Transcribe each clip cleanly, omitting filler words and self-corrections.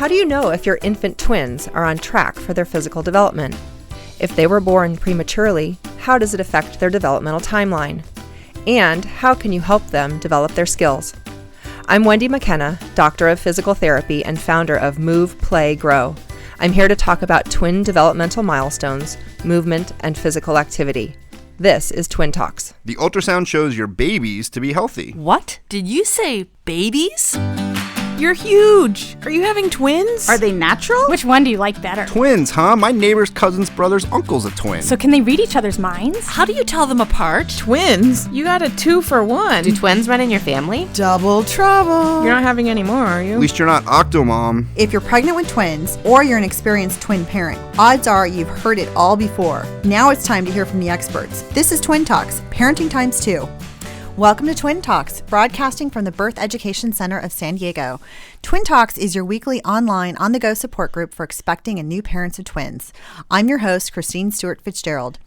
How do you know if your infant twins are on track for their physical development? If they were born prematurely, how does it affect their developmental timeline? And how can you help them develop their skills? I'm Wendy McKenna, Doctor of Physical Therapy and founder of Move, Play, Grow. I'm here to talk about twin developmental milestones, movement, and physical activity. This is Twin Talks. The ultrasound shows your babies to be healthy. What? Did you say babies? You're huge. Are you having twins? Are they natural? Which one do you like better? Twins, huh? My neighbor's cousin's brother's uncle's a twin. So can they read each other's minds? How do you tell them apart? Twins? You got a 2-for-1. Do twins run in your family? Double trouble. You're not having any more, are you? At least you're not Octomom. If you're pregnant with twins or you're an experienced twin parent, odds are you've heard it all before. Now it's time to hear from the experts. This is Twin Talks, Parenting Times 2. Welcome to Twin Talks, broadcasting from the Birth Education Center of San Diego. Twin Talks is your weekly online, on-the-go support group for expecting and new parents of twins. I'm your host, Christine Stewart Fitzgerald.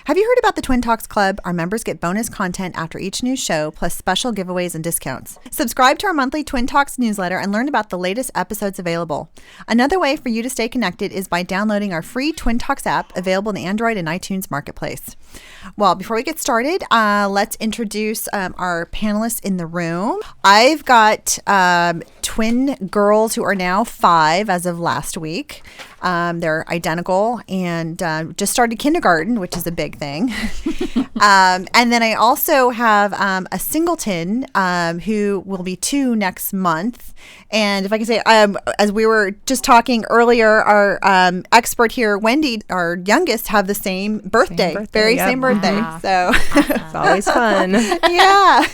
Have you heard about the Twin Talks Club? Our members get bonus content after each new show, plus special giveaways and discounts. Subscribe to our monthly Twin Talks newsletter and learn about the latest episodes available. Another way for you to stay connected is by downloading our free Twin Talks app, available in the Android and iTunes marketplace. Well, before we get started, let's introduce our panelists in the room. I've got twin girls who are now 5 as of last week. They're identical and just started kindergarten, which is a big thing. And then I also have a singleton who will be 2 next month. And if I can say, as we were just talking earlier, our expert here, Wendy, our youngest, have the same birthday. Same birthday. So It's always fun. Yeah.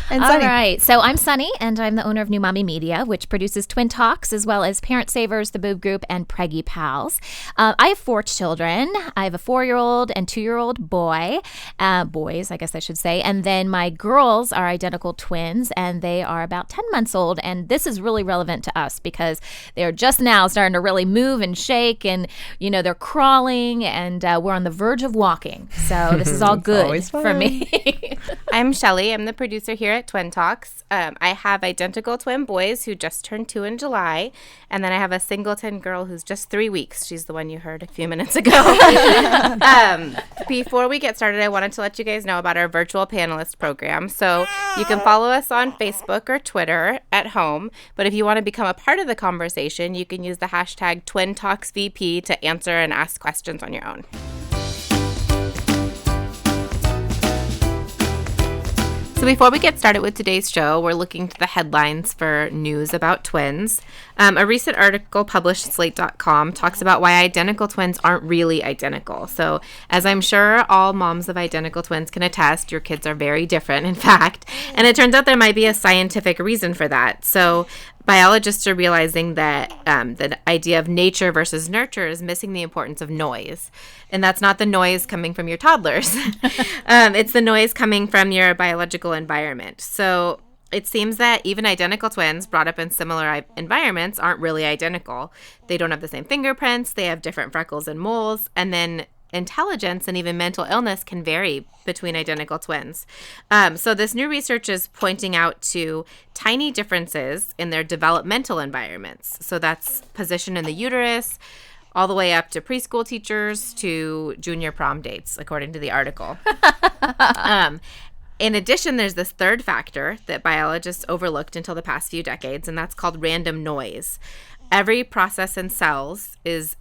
And All Sunny. right. So I'm Sunny, and I'm the owner of New Mommy Media, which produces Twin Talks, as well as Parent Savers, The Boob Group, and Preggy Pals. I have 4 children. I have a 4-year-old and 2-year-old boy. Boys, I guess I should say. And then my girls are identical twins, and they are about 10 months old. And this is really relevant to us because they're just now starting to really move and shake, and, you know, they're crawling, and we're on the verge of walking. So this is all good for me. I'm Shelly. I'm the producer here at Twin Talks. I have identical twin boys who just turned 2 in July, and then I have a singleton girl who's just 3 weeks. She's the one you heard a few minutes ago. Before we get started, I wanted to let you guys know about our virtual panelist program. So you can follow us on Facebook or Twitter at home, but if you want to become a part of the conversation, you can use the hashtag TwinTalksVP to answer and ask questions on your own. So before we get started with today's show, we're looking to the headlines for news about twins. A recent article published at Slate.com talks about why identical twins aren't really identical. So as I'm sure all moms of identical twins can attest, your kids are very different, in fact. And it turns out there might be a scientific reason for that. So biologists are realizing that the idea of nature versus nurture is missing the importance of noise. And that's not the noise coming from your toddlers. It's the noise coming from your biological environment. So it seems that even identical twins brought up in similar environments aren't really identical. They don't have the same fingerprints. They have different freckles and moles. And then intelligence and even mental illness can vary between identical twins. So this new research is pointing out to tiny differences in their developmental environments. So that's position in the uterus, all the way up to preschool teachers to junior prom dates, according to the article. In addition, there's this third factor that biologists overlooked until the past few decades, and that's called random noise. Every process in cells is,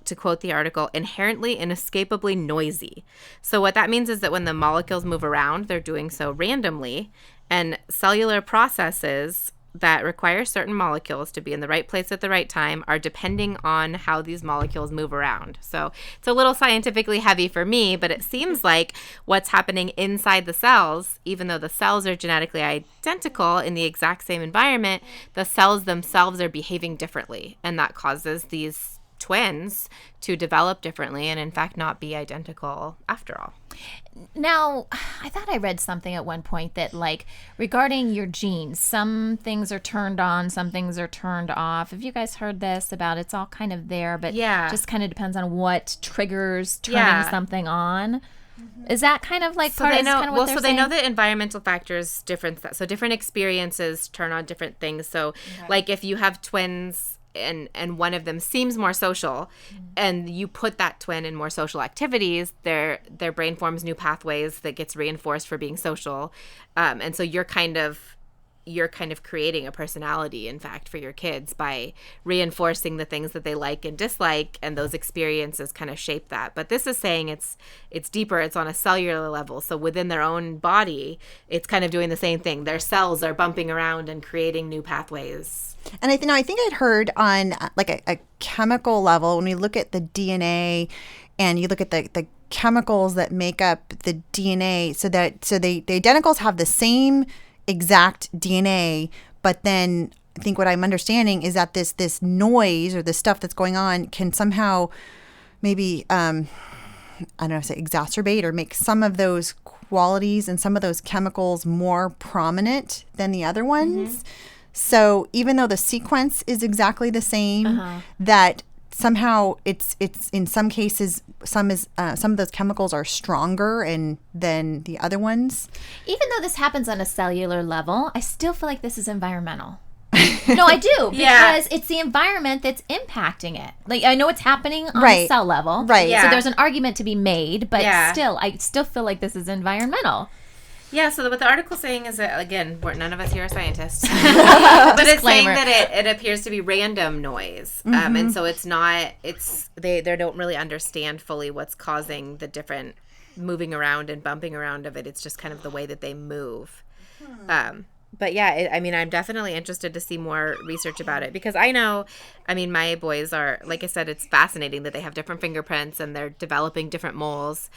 to quote the article, inherently inescapably noisy. So what that means is that when the molecules move around, they're doing so randomly, and cellular processes that require certain molecules to be in the right place at the right time are depending on how these molecules move around. So it's a little scientifically heavy for me, but it seems like what's happening inside the cells, even though the cells are genetically identical in the exact same environment, the cells themselves are behaving differently, and that causes these twins to develop differently and in fact not be identical after all. Now, I thought I read something at one point that, like, regarding your genes, some things are turned on, some things are turned off. Have you guys heard this about it's all kind of there, but just kind of depends on what triggers turning something on? Is that kind of like part of kind of what they're saying? They know that environmental factors different. So different experiences turn on different things. So like if you have twins and one of them seems more social, and you put that twin in more social activities, their brain forms new pathways that gets reinforced for being social, and so you're kind of creating a personality, in fact, for your kids by reinforcing the things that they like and dislike, and those experiences kind of shape that. But this is saying it's deeper. It's on a cellular level. So within their own body, it's kind of doing the same thing. Their cells are bumping around and creating new pathways. And I think I'd heard on like a chemical level, when we look at the DNA and you look at the chemicals that make up the DNA, so the identicals have the same exact DNA, but then I think what I'm understanding is that this noise or the stuff that's going on can somehow maybe I don't know, say exacerbate or make some of those qualities and some of those chemicals more prominent than the other ones. So even though the sequence is exactly the same, that somehow it's in some cases some of those chemicals are stronger than the other ones. Even though this happens on a cellular level, I still feel like this is environmental. No, I do, because it's the environment that's impacting it. Like, I know it's happening on a cell level, right? So there's an argument to be made, but still, I still feel like this is environmental. Yeah, so what the article's saying is that, again, none of us here are scientists, but it's saying that it appears to be random noise. And so they don't really understand fully what's causing the different moving around and bumping around of it. It's just kind of the way that they move. But yeah, I'm definitely interested to see more research about it, because my boys are, like I said, it's fascinating that they have different fingerprints and they're developing different moles.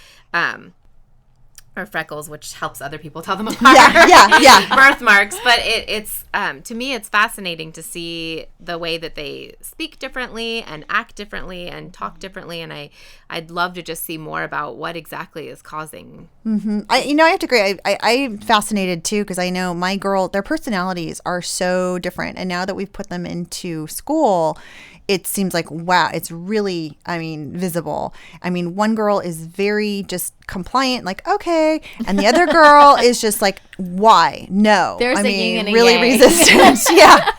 Or freckles, which helps other people tell them apart. Yeah. Birthmarks. But it's to me, it's fascinating to see the way that they speak differently and act differently and talk differently. And I'd love to just see more about what exactly is causing. I have to agree. I'm fascinated too, because I know my girl, their personalities are so different. And now that we've put them into school, it seems like, wow, it's really, visible. One girl is very just compliant, like, okay. And the other girl is just like, why? No. There's a yin and a really yang. resistant. Yeah.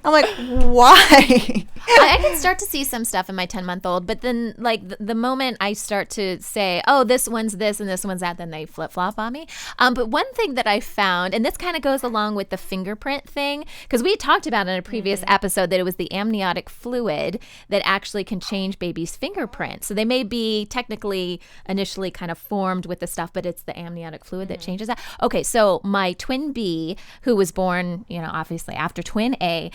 I'm like, why? I can start to see some stuff in my 10-month-old, but then like the moment I start to say, oh, this one's this and this one's that, then they flip-flop on me. But one thing that I found, and this kind of goes along with the fingerprint thing, because we talked about in a previous episode that it was the amniotic fluid that actually can change babies' fingerprints. So they may be technically initially kind of formed with the stuff, but it's the amniotic fluid that changes that. Okay, so my twin B, who was born, obviously after twin A,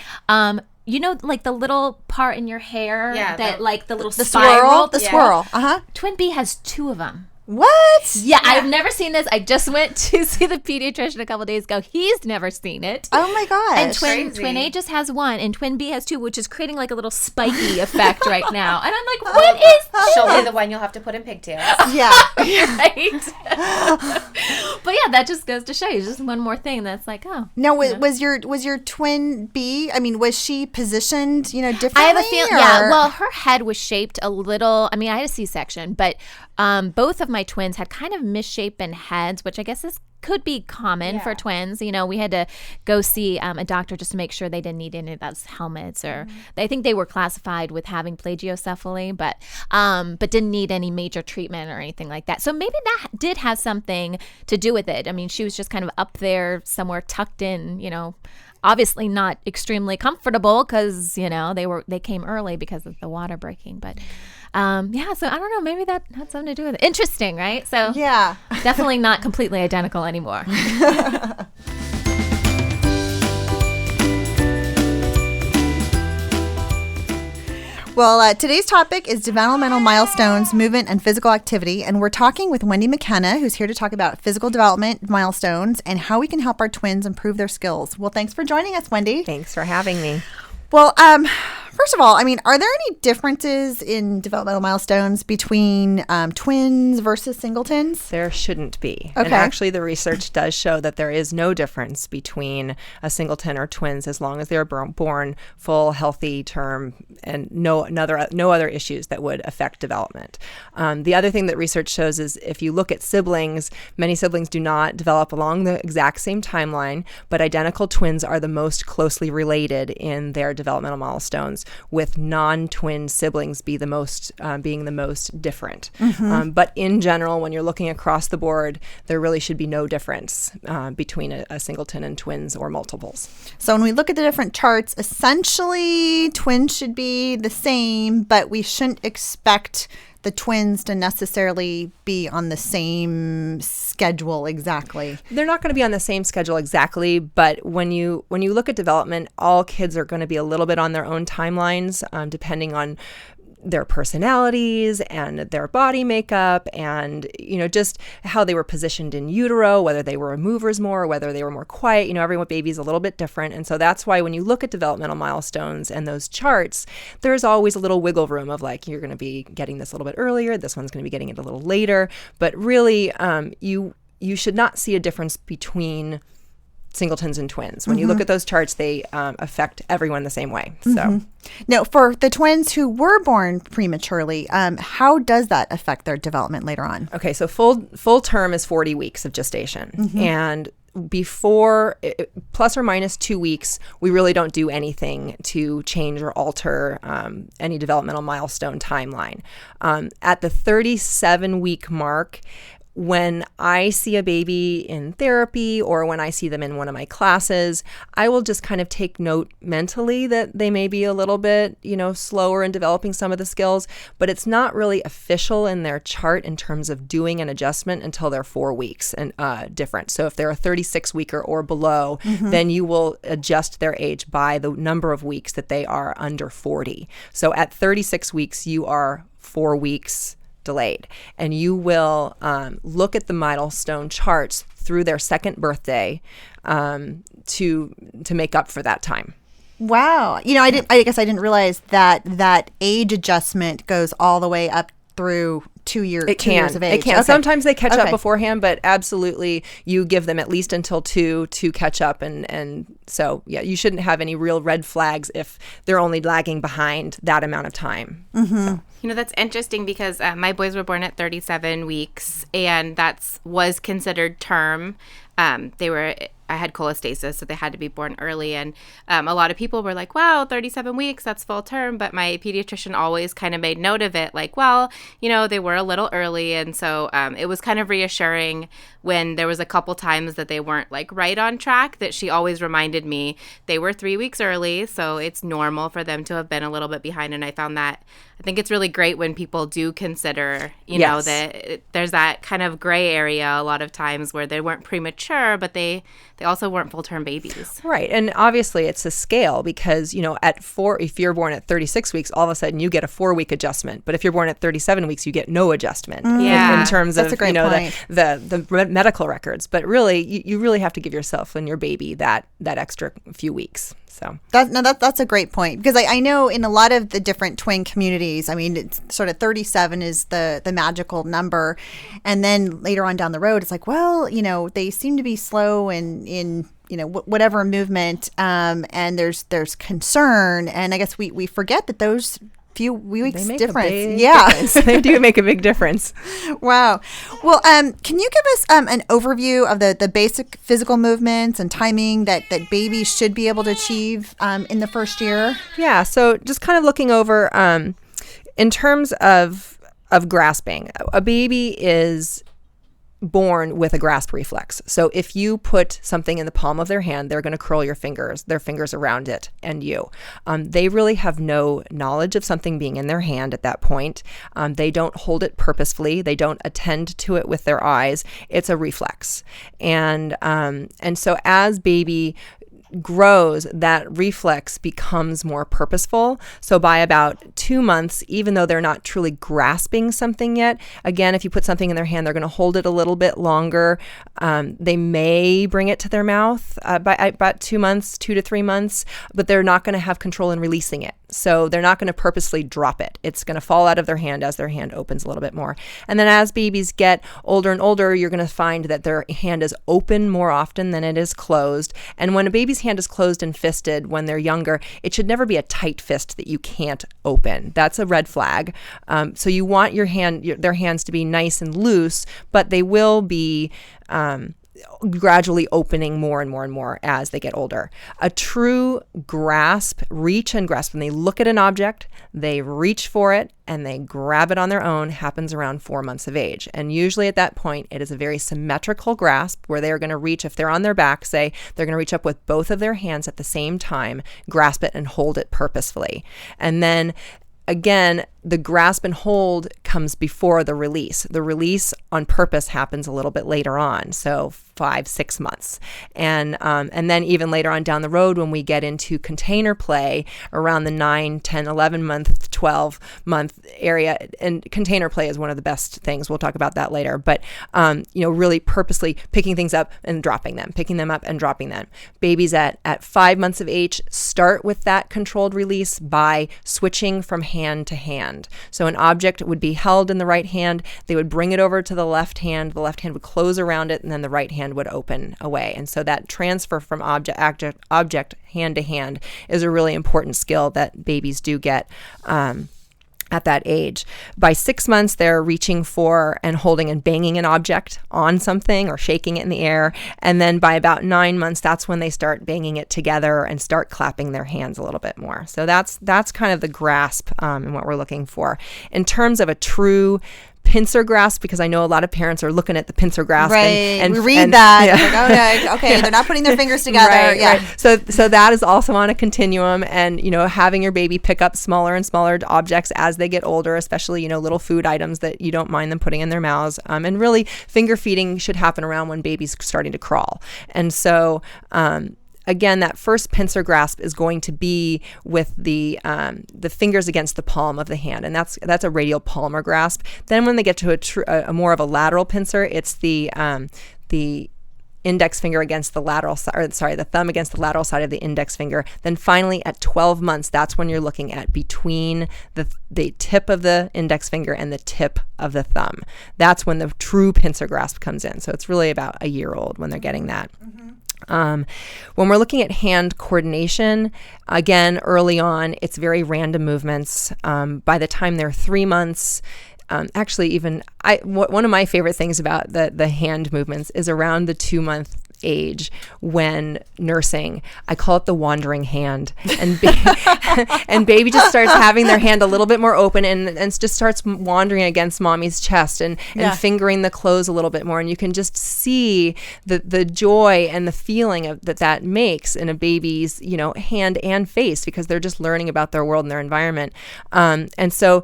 like the little part in your hair like the little spiral. The swirl. Twin B has 2 of them. What? Yeah, I've never seen this. I just went to see the pediatrician a couple days ago. He's never seen it. Oh my gosh. And twin A just has 1, and twin B has 2, which is creating like a little spiky effect right now. And I'm like, what is this? She'll be the one you'll have to put in pigtails. Yeah. Right? But yeah, that just goes to show you just one more thing that's like, oh. Now, was your twin B, was she positioned, differently? I have a feeling, yeah. Well, her head was shaped a little, I had a C-section, but both of my twins had kind of misshapen heads, which I guess could be common for twins. We had to go see a doctor just to make sure they didn't need any of those helmets, or I think they were classified with having plagiocephaly, but didn't need any major treatment or anything like that. So maybe that did have something to do with it. She was just kind of up there somewhere tucked in, obviously not extremely comfortable because, they came early because of the water breaking, but so I don't know, maybe that had something to do with it. Interesting, right? So yeah, definitely not completely identical anymore. Well, today's topic is developmental milestones, movement, and physical activity. And we're talking with Wendy McKenna, who's here to talk about physical development milestones and how we can help our twins improve their skills. Well, thanks for joining us, Wendy. Thanks for having me. Well, First of all, I mean, are there any differences in developmental milestones between twins versus singletons? There shouldn't be. Okay. And actually, the research does show that there is no difference between a singleton or twins as long as they're born full, healthy term and no other issues that would affect development. The other thing that research shows is if you look at siblings, many siblings do not develop along the exact same timeline, but identical twins are the most closely related in their developmental milestones, with non-twin siblings being the most different. But in general, when you're looking across the board, there really should be no difference between a singleton and twins or multiples. So when we look at the different charts, essentially twins should be the same, but we shouldn't expect the twins to necessarily be on the same schedule exactly. They're not going to be on the same schedule exactly, but when you look at development, all kids are going to be a little bit on their own timelines, depending on their personalities and their body makeup and, just how they were positioned in utero, whether they were movers more or whether they were more quiet. Every baby is a little bit different. And so that's why when you look at developmental milestones and those charts, there's always a little wiggle room of like, you're going to be getting this a little bit earlier. This one's going to be getting it a little later. But really, you should not see a difference between singletons and twins. When you look at those charts, they affect everyone the same way. So Now, for the twins who were born prematurely, how does that affect their development later on? Okay, so full term is 40 weeks of gestation. And before plus or minus 2 weeks, we really don't do anything to change or alter any developmental milestone timeline. At the 37-week mark, when I see a baby in therapy or when I see them in one of my classes, I will just kind of take note mentally that they may be a little bit, slower in developing some of the skills, but it's not really official in their chart in terms of doing an adjustment until they're 4 weeks and different. So if they're a 36-weeker or below, then you will adjust their age by the number of weeks that they are under 40. So at 36 weeks, you are 4 weeks delayed, and you will look at the milestone charts through their second birthday to make up for that time. Wow. I guess I didn't realize that age adjustment goes all the way up through 2 years. It can. 2 years of age. It can. Okay. Sometimes they catch up beforehand, but absolutely you give them at least until 2 to catch up. And so, yeah, you shouldn't have any real red flags if they're only lagging behind that amount of time. So. That's interesting because my boys were born at 37 weeks, and was considered term. I had cholestasis, so they had to be born early. And a lot of people were like, wow, 37 weeks, that's full term. But my pediatrician always kind of made note of it, like, well, they were a little early. And so it was kind of reassuring when there was a couple times that they weren't like right on track, that she always reminded me they were 3 weeks early. So it's normal for them to have been a little bit behind. And I found that, I think it's really great when people do consider, that there's that kind of gray area a lot of times where they weren't premature, but they also weren't full-term babies. Right. And obviously it's a scale because, at 4, if you're born at 36 weeks, all of a sudden you get a 4-week adjustment. But if you're born at 37 weeks, you get no adjustment in terms of, the medical records. But really, you really have to give yourself and your baby that extra few weeks. So that's a great point, because I know in a lot of the different twin communities, I mean, it's sort of 37 is the magical number. And then later on down the road, it's like, well, they seem to be slow in whatever movement, and there's concern. And I guess we forget that those few weeks difference. Difference. They do make a big difference. Wow. Well, can you give us an overview of the basic physical movements and timing that babies should be able to achieve in the first year? Yeah. So just kind of looking over in terms of grasping, a baby is born with a grasp reflex. So if you put something in the palm of their hand, they're going to curl their fingers around it and you. They really have no knowledge of something being in their hand at that point. They don't hold it purposefully. They don't attend to it with their eyes. It's a reflex. And so as baby grows, that reflex becomes more purposeful. So by about 2 months, even though they're not truly grasping something yet, again, if you put something in their hand, they're going to hold it a little bit longer. They may bring it to their mouth by about 2 months, 2 to 3 months, but they're not going to have control in releasing it. So they're not going to purposely drop it. It's going to fall out of their hand as their hand opens a little bit more. And then as babies get older and older, you're going to find that their hand is open more often than it is closed. And when a baby's hand is closed and fisted when they're younger, it should never be a tight fist that you can't open. That's a red flag. So you want their hands to be nice and loose, but they will be gradually opening more and more and more as they get older. A true reach and grasp, when they look at an object, they reach for it and they grab it on their own, happens around 4 months of age. And usually at that point, it is a very symmetrical grasp where they're going to reach, if they're on their back, say, they're going to reach up with both of their hands at the same time, grasp it and hold it purposefully. And then again, the grasp and hold comes before the release. The release on purpose happens a little bit later on, so 5-6 months. And then even later on down the road when we get into container play around the 9, 10, 11 month, 12 month area, and container play is one of the best things. We'll talk about that later. But, really purposely picking things up and dropping them, picking them up and dropping them. Babies at 5 months of age start with that controlled release by switching from hand to hand. So an object would be held in the right hand, they would bring it over to the left hand would close around it, and then the right hand would open away. And so that transfer from object hand to hand is a really important skill that babies do get at that age. By 6 months, they're reaching for and holding and banging an object on something or shaking it in the air. And then by about 9 months, that's when they start banging it together and start clapping their hands a little bit more. So that's kind of the grasp and what we're looking for. In terms of a true pincer grasp, because I know a lot of parents are looking at the pincer grasp. Right. And we read that. Yeah. Like, okay, they're not putting their fingers together. Right, yeah. Right. So that is also on a continuum, and having your baby pick up smaller and smaller objects as they get older, especially little food items that you don't mind them putting in their mouths. And really, finger feeding should happen around when baby's starting to crawl. And so again, that first pincer grasp is going to be with the fingers against the palm of the hand, and that's a radial palmar grasp. Then when they get to a more of a lateral pincer, it's the index finger against the lateral side, the thumb against the lateral side of the index finger. Then finally at 12 months, that's when you're looking at between the tip of the index finger and the tip of the thumb. That's when the true pincer grasp comes in. So it's really about a year old when they're getting that. Mm-hmm. When we're looking at hand coordination, again, early on, it's very random movements. By the time they're 3 months, one of my favorite things about the hand movements is around the 2-month age when nursing. I call it the wandering hand, and and baby just starts having their hand a little bit more open and just starts wandering against mommy's chest and fingering the clothes a little bit more, and you can just see the joy and the feeling of that makes in a baby's hand and face, because they're just learning about their world and their environment, and so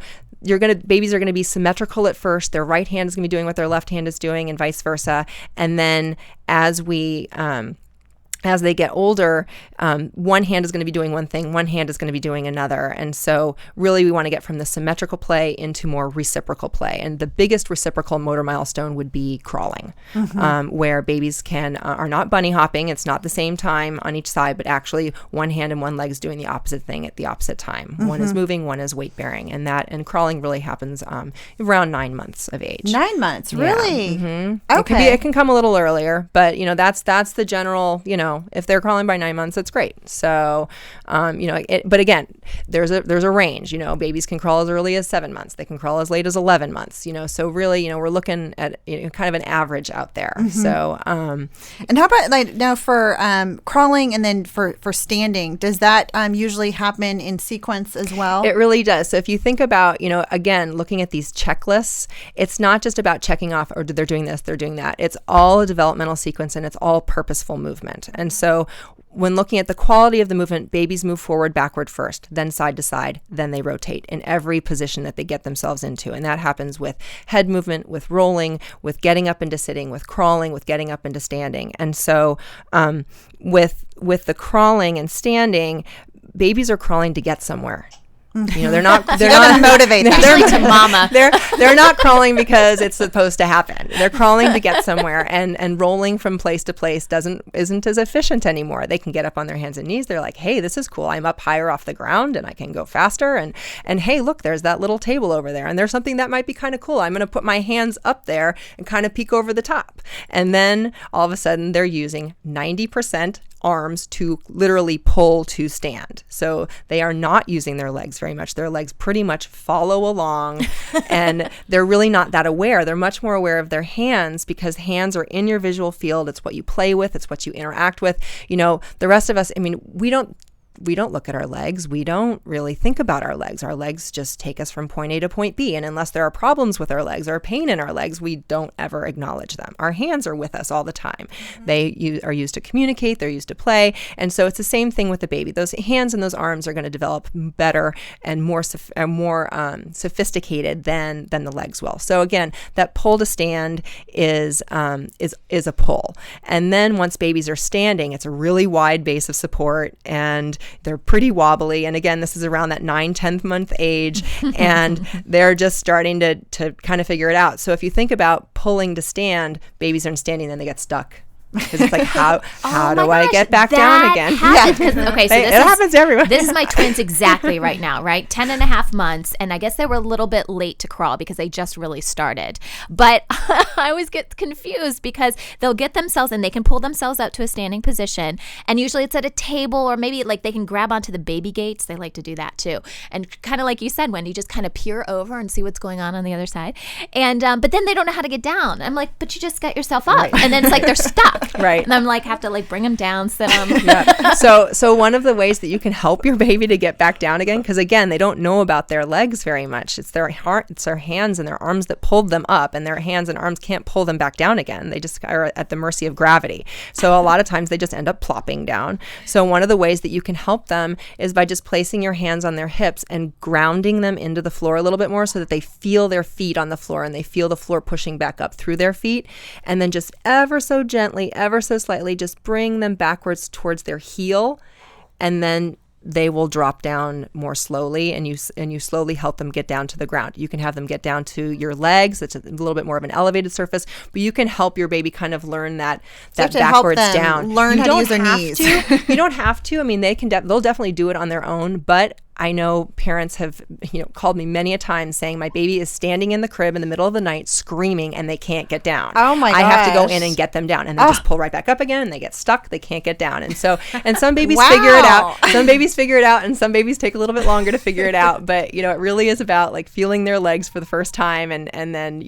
babies are going to be symmetrical at first. Their right hand is going to be doing what their left hand is doing, and vice versa. And then as they get older, one hand is going to be doing one thing, one hand is going to be doing another. And so really we want to get from the symmetrical play into more reciprocal play. And the biggest reciprocal motor milestone would be crawling, where babies are not bunny hopping. It's not the same time on each side, but actually one hand and one leg is doing the opposite thing at the opposite time. One is moving, one is weight bearing. And crawling really happens around 9 months of age. 9 months, really? Yeah. Mm-hmm. Okay. It can come a little earlier, but that's the general, if they're crawling by 9 months, that's great. So, but again, there's a range. Babies can crawl as early as 7 months. They can crawl as late as 11 months. So really, we're looking at kind of an average out there. Mm-hmm. So, and how about now for crawling and then for standing? Does that usually happen in sequence as well? It really does. So if you think about, again, looking at these checklists, it's not just about checking off, or they're doing this, they're doing that. It's all a developmental sequence, and it's all purposeful movement. And so when looking at the quality of the movement, babies move forward, backward first, then side to side, then they rotate in every position that they get themselves into. And that happens with head movement, with rolling, with getting up into sitting, with crawling, with getting up into standing. And so with the crawling and standing, babies are crawling to get somewhere. They're not motivate them. Especially to mama. They're not crawling because it's supposed to happen. They're crawling to get somewhere, and rolling from place to place isn't as efficient anymore. They can get up on their hands and knees. They're like, hey, this is cool. I'm up higher off the ground and I can go faster. And hey, look, there's that little table over there. And there's something that might be kind of cool. I'm going to put my hands up there and kind of peek over the top. And then all of a sudden they're using 90% arms to literally pull to stand. So they are not using their legs very much. Their legs pretty much follow along and they're really not that aware. They're much more aware of their hands because hands are in your visual field. It's what you play with. It's what you interact with. The rest of us, we don't look at our legs. We don't really think about our legs. Our legs just take us from point A to point B. And unless there are problems with our legs or pain in our legs, we don't ever acknowledge them. Our hands are with us all the time. They are used to communicate. They're used to play. And so it's the same thing with the baby. Those hands and those arms are going to develop better and more sophisticated than the legs will. So again, that pull to stand is a pull. And then once babies are standing, it's a really wide base of support and they're pretty wobbly. And again, this is around that 9-10th month age and they're just starting to kind of figure it out. So if you think about pulling to stand, babies aren't standing, then they get stuck. Because it's like, how do I get back down again? Okay, so it happens to everyone. This is my twins exactly right now, right? 10 and a half months. And I guess they were a little bit late to crawl because they just really started. But I always get confused because they'll get themselves and they can pull themselves out to a standing position. And usually it's at a table or maybe like they can grab onto the baby gates. They like to do that too. And kind of like you said, Wendy, just kind of peer over and see what's going on the other side. And but then they don't know how to get down. I'm like, but you just got yourself up. Right. And then it's like they're stuck. Right. And I'm like, have to like bring them down, sit them. Yeah. So one of the ways that you can help your baby to get back down again, because again, they don't know about their legs very much. It's their hands and their arms that pulled them up, and their hands and arms can't pull them back down again. They just are at the mercy of gravity. So a lot of times they just end up plopping down. So one of the ways that you can help them is by just placing your hands on their hips and grounding them into the floor a little bit more so that they feel their feet on the floor and they feel the floor pushing back up through their feet. And then just ever so gently, ever so slightly, just bring them backwards towards their heel, and then they will drop down more slowly, and you slowly help them get down to the ground. You can have them get down to your legs. It's a little bit more of an elevated surface, but you can help your baby kind of learn that backwards down. Learn how to use their knees. You don't have to. I mean, they'll definitely do it on their own, but I know parents have, called me many a time saying my baby is standing in the crib in the middle of the night screaming and they can't get down. Oh my gosh. I have to go in and get them down, and they just pull right back up again and they get stuck. They can't get down. And some babies figure it out. Some babies figure it out and some babies take a little bit longer to figure it out. But, it really is about like feeling their legs for the first time and then,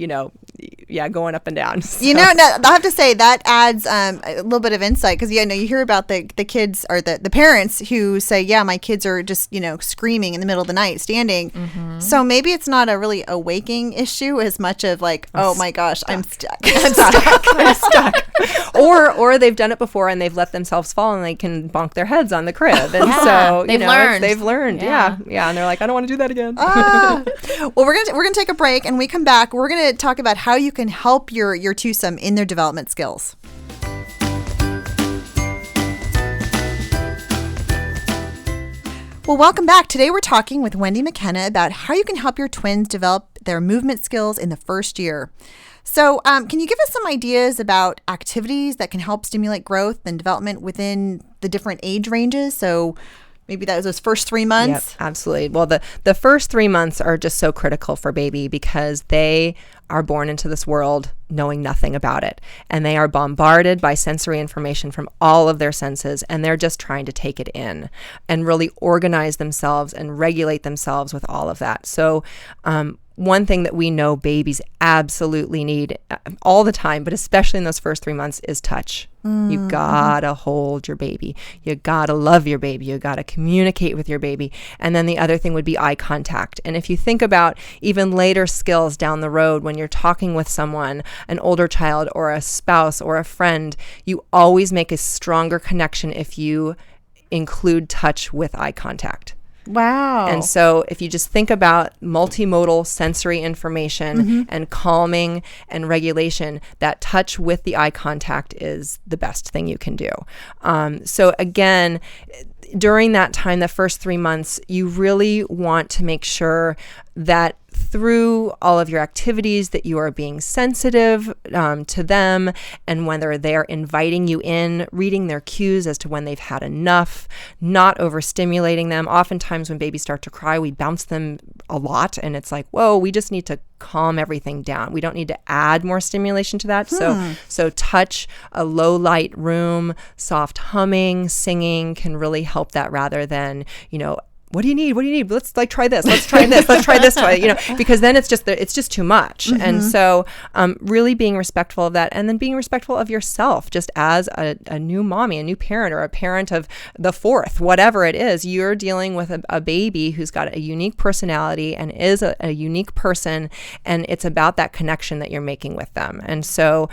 going up and down. So. I have to say that adds a little bit of insight because, you hear about the kids or the parents who say, yeah, my kids are just, screaming in the middle of the night standing. Mm-hmm. So maybe it's not a really a waking issue as much of like, oh my gosh, I'm stuck. I'm stuck. Or they've done it before and they've let themselves fall and they can bonk their heads on the crib. And so they've learned. Yeah. And they're like, I don't want to do that again. Well, we're gonna take a break, and we come back. We're gonna talk about how you can help your twosome in their development skills. Well, welcome back. Today we're talking with Wendy McKenna about how you can help your twins develop their movement skills in the first year. So can you give us some ideas about activities that can help stimulate growth and development within the different age ranges? So maybe that was those first 3 months? Yep, absolutely. Well, the first 3 months are just so critical for baby because they are born into this world knowing nothing about it. And they are bombarded by sensory information from all of their senses, and they're just trying to take it in and really organize themselves and regulate themselves with all of that. So one thing that we know babies absolutely need all the time, but especially in those first 3 months, is touch. You gotta hold your baby. You gotta love your baby. You gotta communicate with your baby. And then the other thing would be eye contact. And if you think about even later skills down the road, when you're talking with someone, an older child or a spouse or a friend, you always make a stronger connection if you include touch with eye contact. Wow. And so if you just think about multimodal sensory information and calming and regulation, that touch with the eye contact is the best thing you can do. So again, during that time, the first 3 months, you really want to make sure that through all of your activities that you are being sensitive to them, and whether they're inviting you in, reading their cues as to when they've had enough, not overstimulating them. Oftentimes when babies start to cry, we bounce them a lot, and it's like, whoa, we just need to calm everything down. We don't need to add more stimulation to that. So touch, a low light room, soft humming, singing can really help that, rather than, what do you need? What do you need? Let's try this. Let's try this. Let's try this toy. Because then it's just too much. And so, really being respectful of that, and then being respectful of yourself, just as a new mommy, a new parent, or a parent of the fourth, whatever it is. You're dealing with a baby who's got a unique personality and is a unique person, and it's about that connection that you're making with them. And so,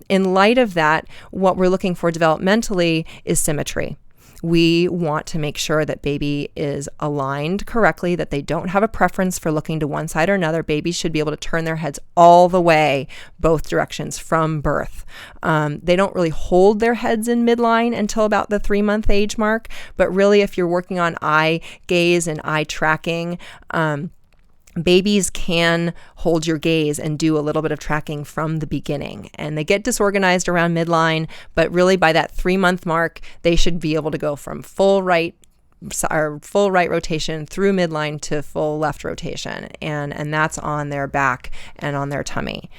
in light of that, what we're looking for developmentally is symmetry. We want to make sure that baby is aligned correctly, that they don't have a preference for looking to one side or another. Babies should be able to turn their heads all the way, both directions from birth. They don't really hold their heads in midline until about the 3-month age mark, but really if you're working on eye gaze and eye tracking, babies can hold your gaze and do a little bit of tracking from the beginning, and they get disorganized around midline, but really by that 3-month mark, they should be able to go from full right rotation through midline to full left rotation, and that's on their back and on their tummy.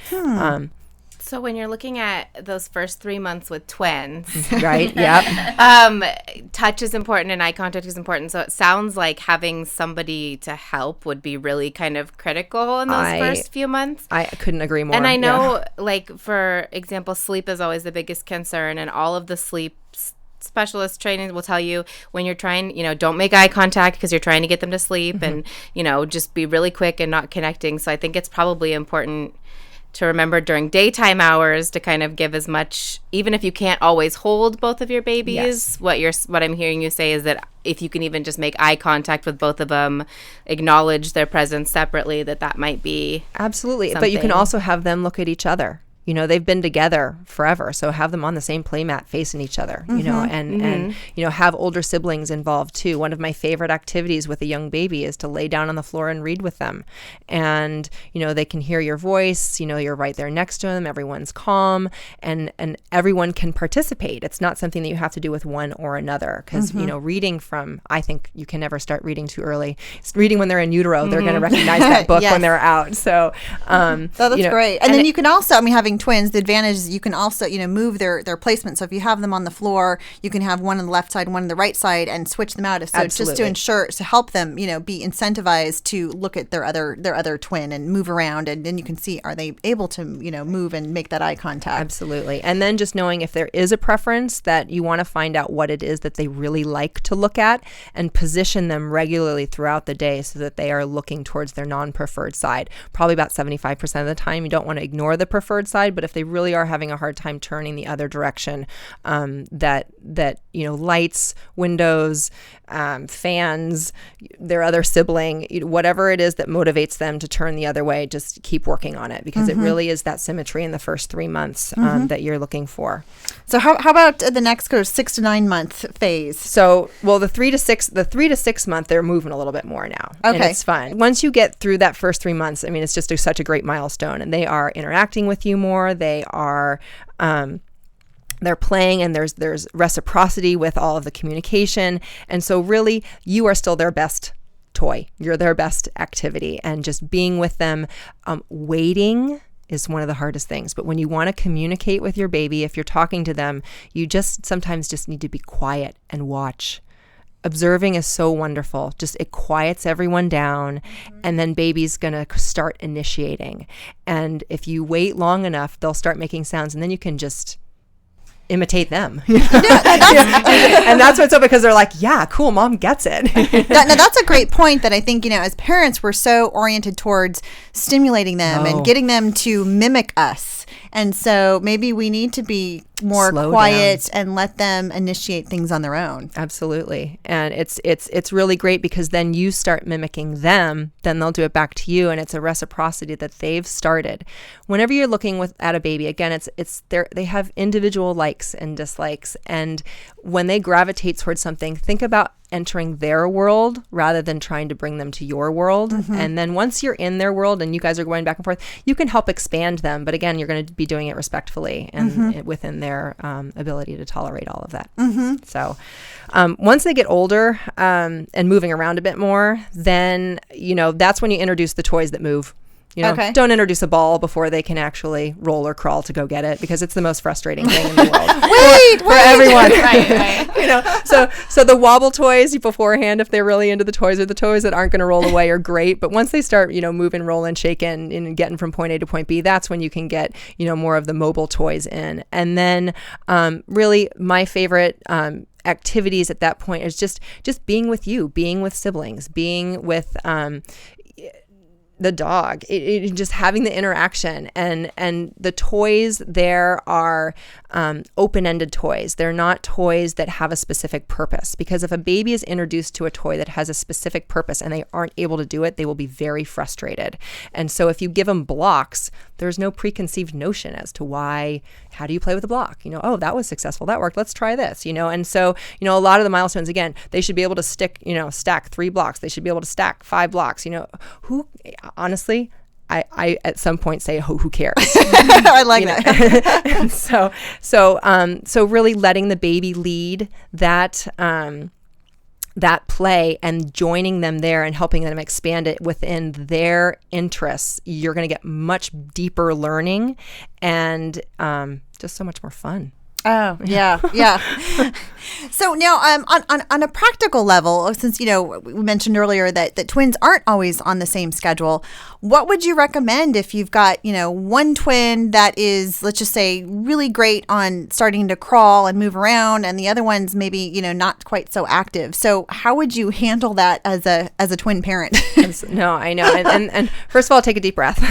So when you're looking at those first 3 months with twins, right? Yep. Touch is important and eye contact is important. So it sounds like having somebody to help would be really kind of critical in those first few months. I couldn't agree more. And I know, like, for example, sleep is always the biggest concern, and all of the sleep specialist training will tell you when you're trying, don't make eye contact because you're trying to get them to sleep, and, just be really quick and not connecting. So I think it's probably important to remember during daytime hours to kind of give as much, even if you can't always hold both of your babies. Yes. What I'm hearing you say is that if you can even just make eye contact with both of them, acknowledge their presence separately, that might be absolutely something. But you can also have them look at each other. They've been together forever, so have them on the same play mat facing each other, and have older siblings involved too. One of my favorite activities with a young baby is to lay down on the floor and read with them. And, they can hear your voice, you're right there next to them, everyone's calm, and everyone can participate. It's not something that you have to do with one or another, because, reading I think you can never start reading too early. It's reading when they're in utero, they're going to recognize that book when they're out. So, that's great. And then you can also, having twins, the advantage is you can also, move their placement. So if you have them on the floor, you can have one on the left side, one on the right side, and switch them out. So Absolutely. Just to help them, be incentivized to look at their other twin and move around, and then you can see, are they able to, move and make that eye contact? Absolutely. And then just knowing if there is a preference, that you want to find out what it is that they really like to look at, and position them regularly throughout the day so that they are looking towards their non-preferred side. Probably about 75% of the time. You don't want to ignore the preferred side, but if they really are having a hard time turning the other direction, that lights, windows, fans, their other sibling, whatever it is that motivates them to turn the other way, just keep working on it, because it really is that symmetry in the first 3 months that you're looking for. So how about the next 6 to 9 month phase? So, the 3 to 6 month, they're moving a little bit more now. Okay. And it's fun. Once you get through that first 3 months, it's just such a great milestone, and they are interacting with you more. They are, they're playing, and there's reciprocity with all of the communication. And so really, you are still their best toy. You're their best activity, and just being with them, waiting is one of the hardest things. But when you want to communicate with your baby, if you're talking to them, you sometimes just need to be quiet and watch. Observing is so wonderful. Just it quiets everyone down, and then baby's going to start initiating. And if you wait long enough, they'll start making sounds, and then you can just imitate them. And that's what's up, because they're like, yeah, cool, mom gets it. Now that's a great point that I think, as parents, we're so oriented towards stimulating them and getting them to mimic us. And so maybe we need to be more Slow quiet and let them initiate things on their own. Absolutely. And it's really great because then you start mimicking them, then they'll do it back to you, and it's a reciprocity that they've started. Whenever you're looking at a baby, again, they have individual likes and dislikes, and when they gravitate towards something, think about entering their world rather than trying to bring them to your world. And then once you're in their world and you guys are going back and forth, you can help expand them. But again, you're going to be doing it respectfully and within their ability to tolerate all of that. So once they get older and moving around a bit more, then, that's when you introduce the toys that move. Don't introduce a ball before they can actually roll or crawl to go get it, because it's the most frustrating thing in the world for everyone. Right. So the wobble toys beforehand, if they're really into the toys, or the toys that aren't going to roll away, are great. But once they start, moving, rolling, shaking, and getting from point A to point B, that's when you can get, more of the mobile toys in. And then really my favorite activities at that point is just being with you, being with siblings, being with the dog, just having the interaction, and the toys there are open-ended toys. They're not toys that have a specific purpose, because if a baby is introduced to a toy that has a specific purpose and they aren't able to do it, they will be very frustrated. And so if you give them blocks, there's no preconceived notion as to how do you play with a block? Oh, that was successful, that worked, let's try this, and so, a lot of the milestones, again, they should be able to stack 3 blocks. They should be able to stack 5 blocks. Honestly, I at some point say, who cares? I like that. And so really letting the baby lead that play and joining them there and helping them expand it within their interests, you're going to get much deeper learning and just so much more fun. Oh, yeah. So now on a practical level, since, we mentioned earlier that twins aren't always on the same schedule, what would you recommend if you've got, one twin that is, let's just say, really great on starting to crawl and move around, and the other one's maybe, not quite so active? So how would you handle that as a twin parent? No, I know. And first of all, take a deep breath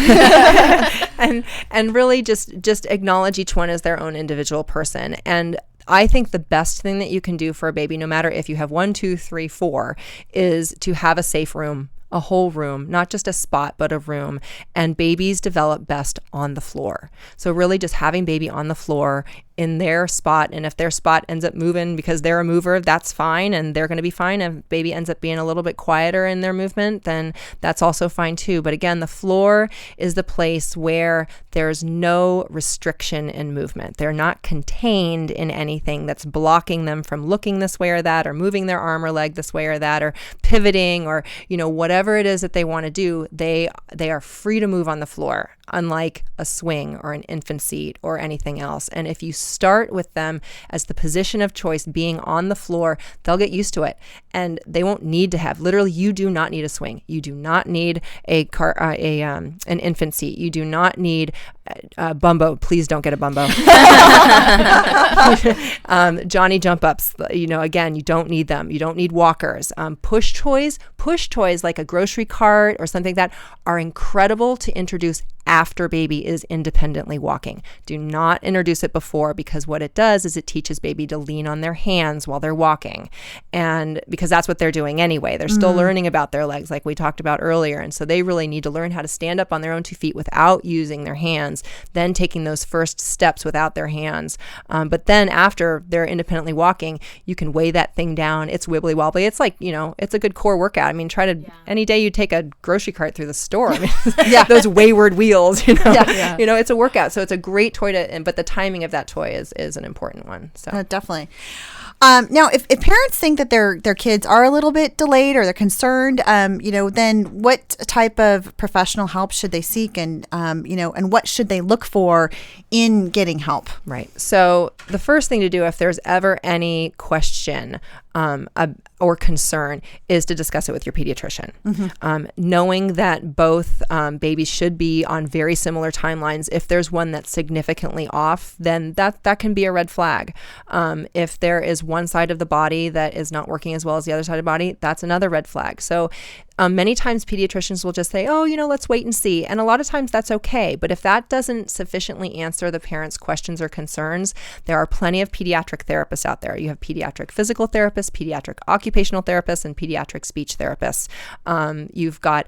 and really just acknowledge each one as their own individual person. And I think the best thing that you can do for a baby, no matter if you have 1, 2, 3, 4, is to have a safe room, a whole room, not just a spot, but a room. And babies develop best on the floor. So really just having baby on the floor in their spot. And if their spot ends up moving because they're a mover, that's fine, and they're going to be fine. If baby ends up being a little bit quieter in their movement, then that's also fine too. But again, the floor is the place where there's no restriction in movement. They're not contained in anything that's blocking them from looking this way or that, or moving their arm or leg this way or that, or pivoting, or whatever it is that they want to do. They are free to move on the floor, unlike a swing or an infant seat or anything else. And if you start with them as the position of choice being on the floor, they'll get used to it, and they won't need to have, literally, you do not need a swing. You do not need an infant seat. You do not need Bumbo. Please don't get a Bumbo. Johnny jump ups, again, you don't need them. You don't need walkers. Push toys like a grocery cart or something like that are incredible to introduce after baby is independently walking. Do not introduce it before, because what it does is it teaches baby to lean on their hands while they're walking. And because that's what they're doing anyway. They're still learning about their legs like we talked about earlier. And so they really need to learn how to stand up on their own 2 feet without using their hands, then taking those first steps without their hands. But then after they're independently walking, you can weigh that thing down. It's wibbly wobbly. It's like, it's a good core workout. I mean, any day you take a grocery cart through the store, those wayward wheels, it's a workout. So it's a great toy but the timing of that toy is an important one. So definitely. Now, if parents think that their kids are a little bit delayed or they're concerned, then what type of professional help should they seek, and what should they look for in getting help? Right. So the first thing to do, if there's ever any question or concern, is to discuss it with your pediatrician. Knowing that both babies should be on very similar timelines. If there's one that's significantly off, then that can be a red flag. If there is one side of the body that is not working as well as the other side of the body, that's another red flag. So Many times pediatricians will just say, oh, let's wait and see. And a lot of times that's okay. But if that doesn't sufficiently answer the parents' questions or concerns, there are plenty of pediatric therapists out there. You have pediatric physical therapists, pediatric occupational therapists, and pediatric speech therapists. You've got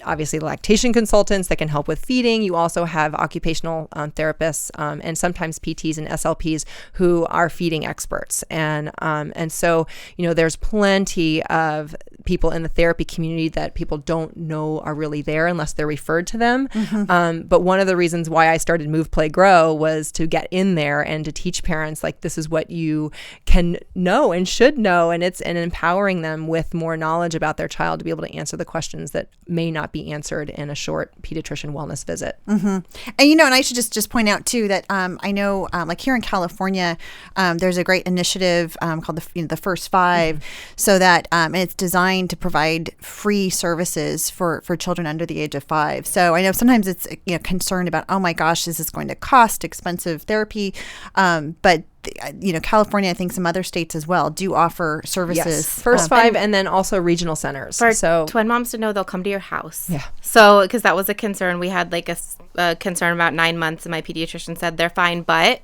obviously lactation consultants that can help with feeding. You also have occupational therapists and sometimes PTs and SLPs who are feeding experts. And so, there's plenty of people in the therapy community that people don't know are really there unless they're referred to them. But one of the reasons why I started Move, Play, Grow was to get in there and to teach parents, like, this is what you can know and should know. And empowering them with more knowledge about their child to be able to answer the questions that may not be answered in a short pediatrician wellness visit. And and I should just point out too that I know like here in California, there's a great initiative called the First Five, so that and it's designed to provide free services for children under the age of 5. So I know sometimes it's concerned about, oh my gosh, is this going to cost expensive therapy? But California, I think some other states as well, do offer services. Yes. First Five, and then also regional centers. For twin moms to know, they'll come to your house. Yeah. So, because that was a concern. We had like a concern about 9 months, and my pediatrician said they're fine, but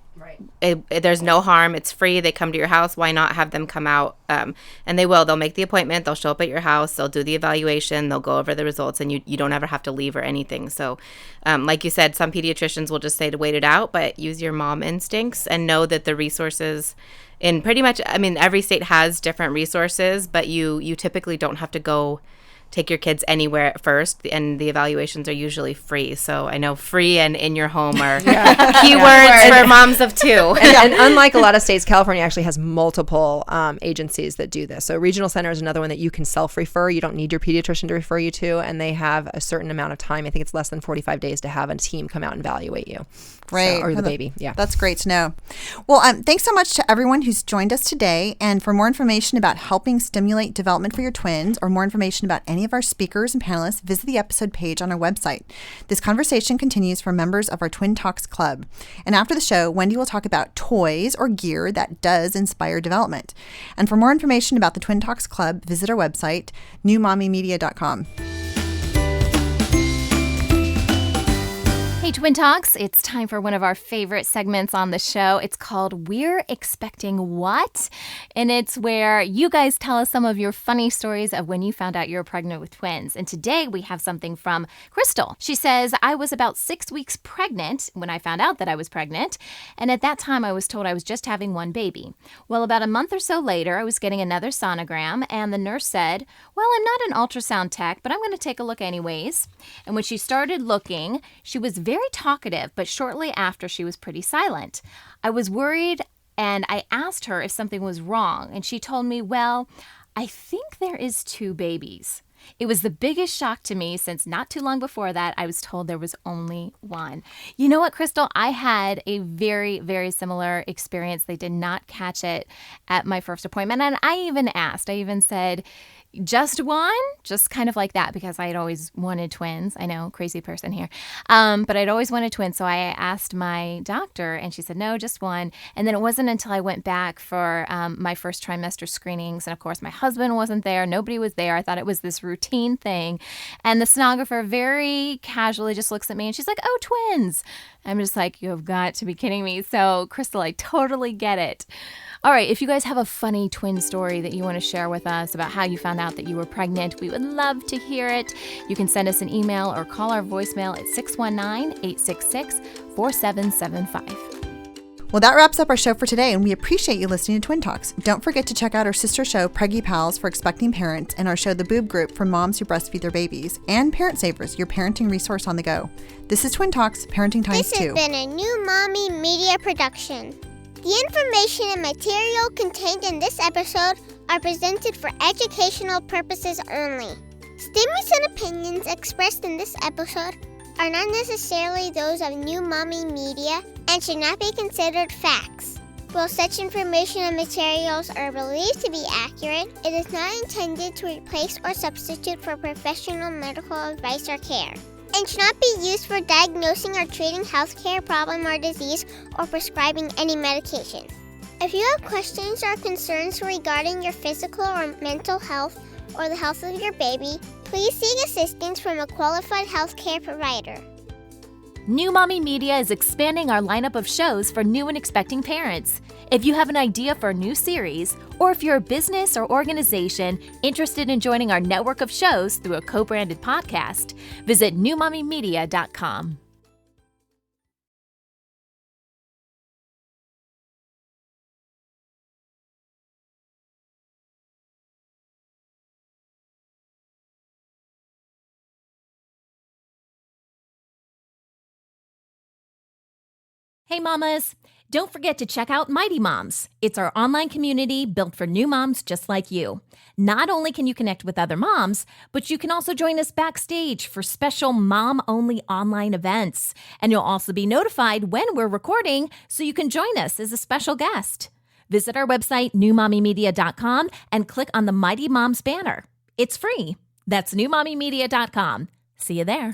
there's no harm. It's free. They come to your house. Why not have them come out? And they will. They'll make the appointment. They'll show up at your house. They'll do the evaluation. They'll go over the results, and you don't ever have to leave or anything. So, like you said, some pediatricians will just say to wait it out, but use your mom instincts and know that the resources in pretty much, every state has different resources, but you typically don't have to go take your kids anywhere at first, and the evaluations are usually free. So I know free and in your home are keywords for moms of 2. And unlike a lot of states, California actually has multiple agencies that do this. So regional center is another one that you can self-refer. You don't need your pediatrician to refer you to, and they have a certain amount of time. I think it's less than 45 days to have a team come out and evaluate you. Right. Or the baby. Yeah. That's great to know. Well, thanks so much to everyone who's joined us today. And for more information about helping stimulate development for your twins, or more information about any of our speakers and panelists, visit the episode page on our website. This conversation continues for members of our Twin Talks Club. And after the show, Wendy will talk about toys or gear that does inspire development. And for more information about the Twin Talks Club, visit our website, newmommymedia.com. Hey, Twin Talks, it's time for one of our favorite segments on the show. It's called We're Expecting What? And it's where you guys tell us some of your funny stories of when you found out you were pregnant with twins. And today we have something from Crystal. She says, I was about 6 weeks pregnant when I found out that I was pregnant. And at that time, I was told I was just having one baby. Well, about a month or so later, I was getting another sonogram, and the nurse said, well, I'm not an ultrasound tech, but I'm going to take a look anyways. And when she started looking, she was very talkative, but shortly after she was pretty silent. I was worried, and I asked her if something was wrong, and she told me, well, I think there is 2 babies. It was the biggest shock to me since not too long before that, I was told there was only 1. You know what, Crystal? I had a very, very similar experience. They did not catch it at my first appointment, and I even said, just 1? Just kind of like that, because I had always wanted twins. I know, crazy person here. But I'd always wanted twins. So I asked my doctor, and she said, no, just 1. And then it wasn't until I went back for my first trimester screenings. And of course, my husband wasn't there. Nobody was there. I thought it was this routine thing. And the sonographer very casually just looks at me, and she's like, oh, twins. I'm just like, you have got to be kidding me. So, Crystal, I totally get it. All right, if you guys have a funny twin story that you want to share with us about how you found out that you were pregnant, we would love to hear it. You can send us an email or call our voicemail at 619-866-4775. Well, that wraps up our show for today, and we appreciate you listening to Twin Talks. Don't forget to check out our sister show, Preggy Pals, for expecting parents, and our show, The Boob Group, for moms who breastfeed their babies, and Parent Savers, your parenting resource on the go. This is Twin Talks, Parenting Times 2. This has been a New Mommy Media production. The information and material contained in this episode are presented for educational purposes only. Statements and opinions expressed in this episode are not necessarily those of New Mommy Media and should not be considered facts. While such information and materials are believed to be accurate, it is not intended to replace or substitute for professional medical advice or care, and should not be used for diagnosing or treating healthcare problem or disease or prescribing any medication. If you have questions or concerns regarding your physical or mental health or the health of your baby, please seek assistance from a qualified healthcare provider. New Mommy Media is expanding our lineup of shows for new and expecting parents. If you have an idea for a new series, or if you're a business or organization interested in joining our network of shows through a co-branded podcast, visit newmommymedia.com. Hey mamas, don't forget to check out Mighty Moms. It's our online community built for new moms just like you. Not only can you connect with other moms, but you can also join us backstage for special mom-only online events. And you'll also be notified when we're recording so you can join us as a special guest. Visit our website, newmommymedia.com, and click on the Mighty Moms banner. It's free. That's newmommymedia.com. See you there.